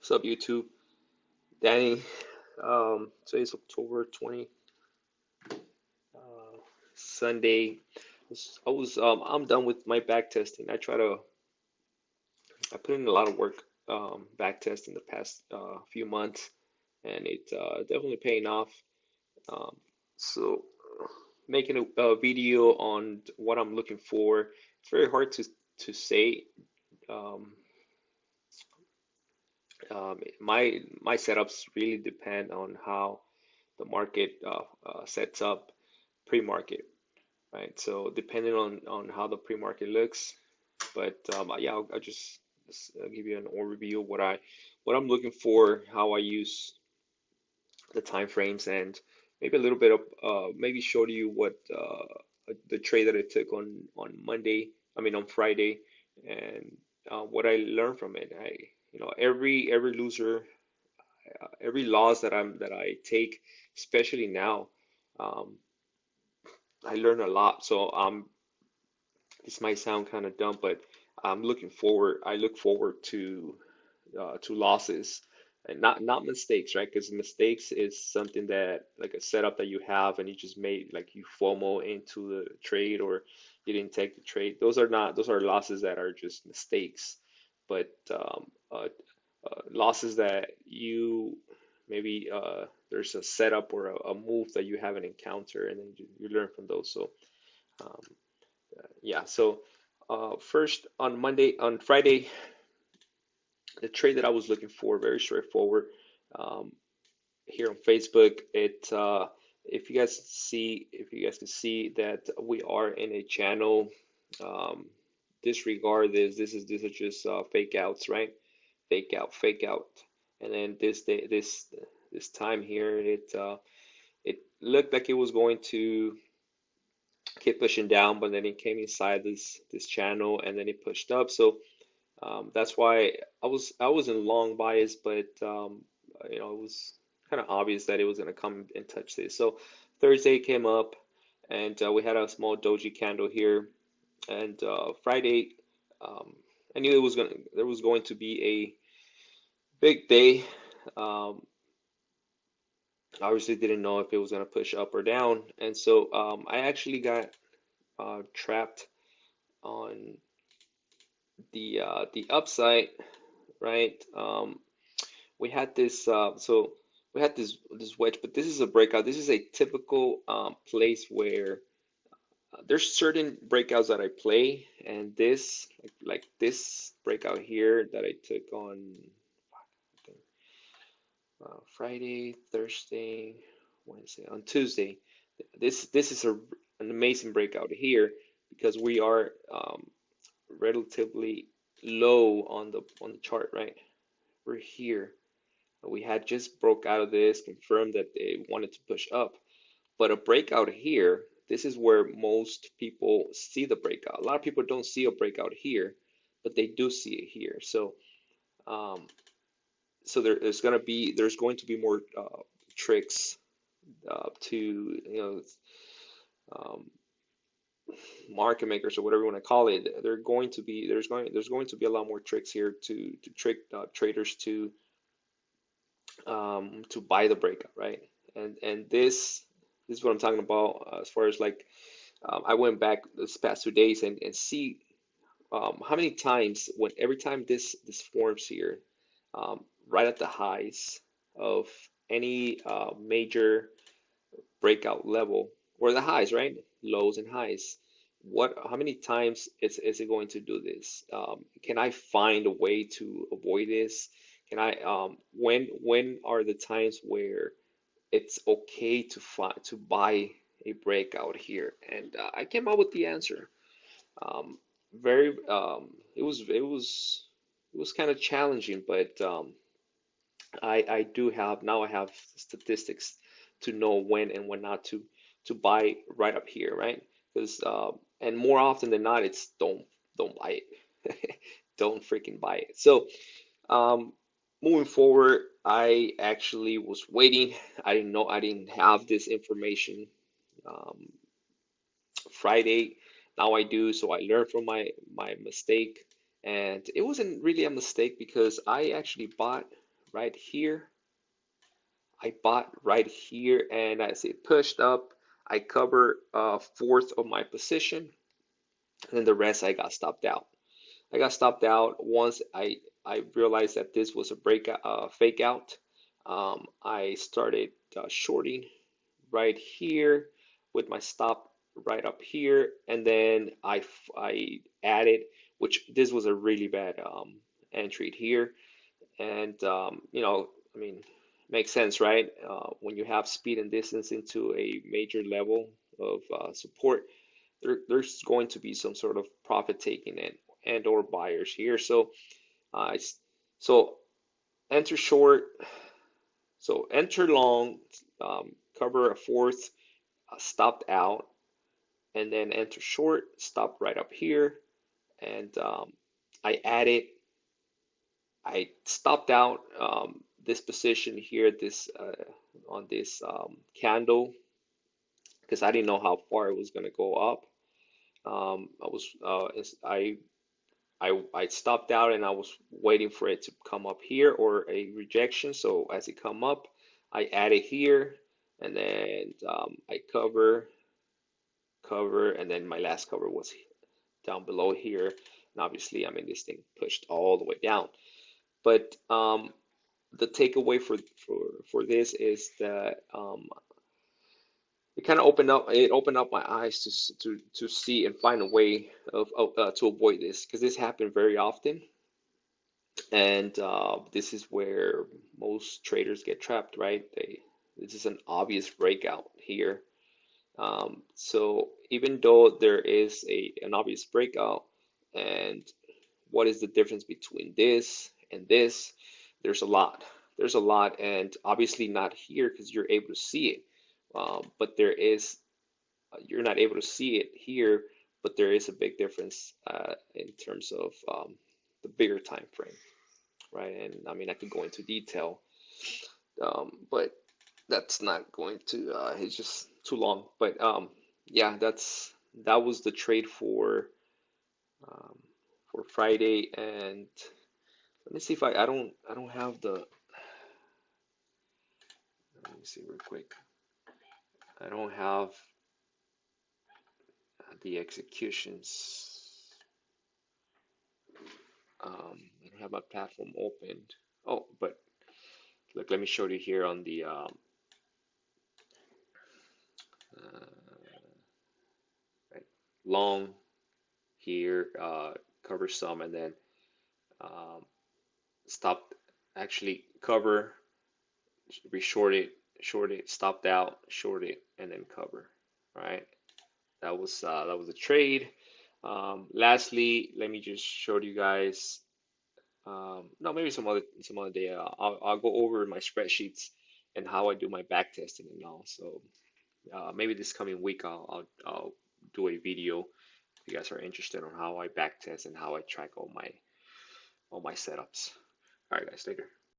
What's up, YouTube? Danny. Today's October 20, uh, Sunday. I'm done with my back testing. I put in a lot of work back testing the past few months, and it's definitely paying off. Um, so, making a video on what I'm looking for. It's very hard to say. Um, my setups really depend on how the market sets up pre-market, right? So depending on how the pre-market looks, but yeah, I'll just give you an overview of what I'm looking for, how I use the time frames, and maybe a little bit of maybe show you what the trade that I took on Monday, I mean on Friday, and what I learned from it. Every loser, every loss that I take, especially now, um, I learn a lot. So this might sound kind of dumb, but I look forward to losses and not mistakes, right? Because mistakes is something that like a setup that you have and you just made like you FOMO into the trade or you didn't take the trade. Those are losses that are just mistakes. But losses that you maybe there's a setup or a move that you haven't encountered and then you learn from those. So um, yeah, so first on Friday, the trade that I was looking for, very straightforward. Um, Here on Facebook, if you guys can see that we are in a channel, um, disregard this. This is just fake outs, right? Fake out. And then this time here, it looked like it was going to keep pushing down, but then it came inside this channel and then it pushed up. So that's why I was in long bias, but it was kind of obvious that it was going to come and touch this. So Thursday came up, and we had a small doji candle here, and Friday, um, I knew there was going to be a big day. Um, Obviously, didn't know if it was going to push up or down, and so I actually got trapped on the upside, right? We had this wedge, but this is a breakout. This is a typical place where there's certain breakouts that I play, and this like this breakout here that I took on Friday, Thursday, Wednesday, on Tuesday. This is an amazing breakout here because we are relatively low on the chart, right? We're here. We had just broke out of this, confirmed that they wanted to push up. But a breakout here, this is where most people see the breakout. A lot of people don't see a breakout here, but they do see it here. Um, so there's going to be more tricks to um, market makers or whatever you want to call it. There's going to be a lot more tricks here to trick traders to buy the breakout, right? And this is what I'm talking about as far as like I went back this past 2 days and see how many times when every time this forms here, right at the highs of any major breakout level or the highs, right? Lows and highs. How many times is it going to do this? Can I find a way to avoid this? When are the times where it's okay to buy a breakout here? And I came up with the answer. Um, very, it was kind of challenging, but I do have now I have statistics to know when and when not to buy right up here, right? Because and more often than not, it's don't buy it, don't freaking buy it. So um, moving forward, I actually was waiting. I didn't have this information um, Friday. Now I do, so I learned from my mistake, and it wasn't really a mistake because I actually bought. right here. I bought right here, and as it pushed up, I covered a fourth of my position, and then the rest I got stopped out. I got stopped out once I realized that this was a breakout, fake out. I started shorting right here with my stop right up here, and then I added, which this was a really bad entry here, and I mean, makes sense, right? When you have speed and distance into a major level of support, there's going to be some sort of profit taking and or buyers here. So uh, so enter short, so enter long, cover a fourth, stopped out, and then enter short, stop right up here, and I added, I stopped out this position here, this on this candle, because I didn't know how far it was going to go up. I was I stopped out and I was waiting for it to come up here or a rejection. So as it come up, I add it here, and then I cover, and then my last cover was down below here. And obviously, I mean, this thing pushed all the way down. But the takeaway for this is that it opened up my eyes to see and find a way of to avoid this, because this happened very often, and this is where most traders get trapped, right? This is an obvious breakout here. So even though there is an obvious breakout, and what is the difference between this and this? There's a lot. There's a lot, and obviously not here because you're able to see it. But there is, you're not able to see it here, but there is a big difference in terms of the bigger time frame, right? And I mean, I could go into detail, but that's not going to, it's just too long. But yeah, that was the trade um, for Friday. And let me see if I don't have the, let me see real quick. I don't have the executions. I don't have my platform opened. Oh, but look, let me show you here on the uh, right, long here, cover some, and then um, stop, actually cover, reshort it, short it, stopped out, short it, and then cover. Right, that was a trade. Lastly, let me just show you guys. No, maybe some other day. I'll go over my spreadsheets and how I do my back testing and all. So maybe this coming week I'll do a video if you guys are interested on how I back test and how I track all my setups. All right, guys, later.